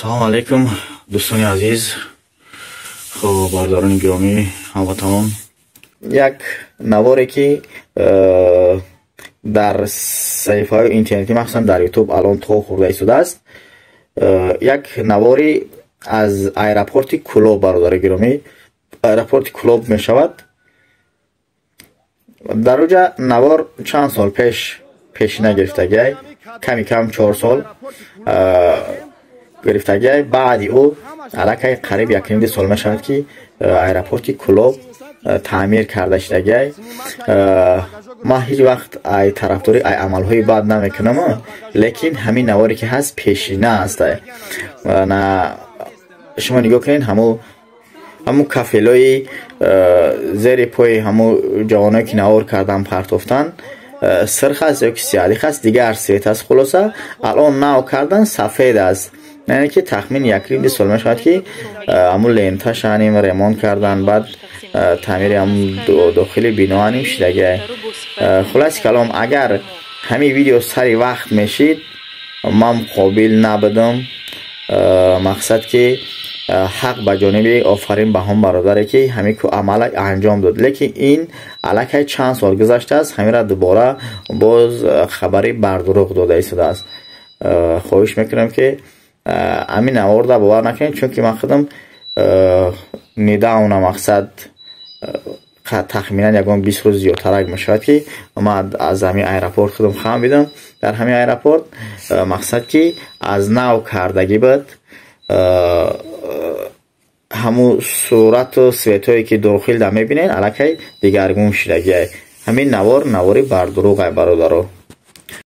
السلام علیکم دوستان عزیز. خب برداران گرامی هموطنان، یک نواری که در صفحه های اینترنتی مخصوصا در یوتیوب الان تو خورده شده است. یک نواری از ایرپورت کلوب برادر گرامی، ایرپورت کلوب می شود. در اوجا نوار چند سال پیشینه گرفتگی، کمی کم 4 سال گرفتگی. بعدی او علاقه قریب 1.5 سال می شود که ایرپورت کلوب تعمیر کرده شدگی. ما هیچ وقت ای طرفداری ای عملهای بد نمیکنم، لیکن همین نواری که هست پیشینه است. نه شما نگاه کنین، همو کافلای زیر پای همو جوانایی که نوار کردن پرتافتن سرخ است یا که سیادی است دیگه ارسیت است. خلاصه الان نو کردن سفید است، یعنی که تخمین 1.5 سال می شود که همو لینتاش انیم ریمونت کردن، بعد تعمیر هم داخلی بنا انیم شدگی. خلاص کلام اگر همین ویدیو سری وقت میشید من قابل نبودم، مقصد که حق به جانب آفرین به هم برادره که همین که عمل انجام داد، لیکن این علاقه چند سال گذشته است، همین را دوباره باز خبری بردروغ داده ایستاده است. خواهش میکنم که همین نوار را باور نکنید، چون که من خودم نیده اون مقصد تخمینا 20 روز زیادتر می شود که ما از همین ایرپورت خودم خواهم بیدم. در همین ایرپورت مقصد که از نو کردگی بود، همو صورت و سویتایی که داخل در میبینین علاقه دیگرگون شدگی. همین نواری بردروغ برادرو.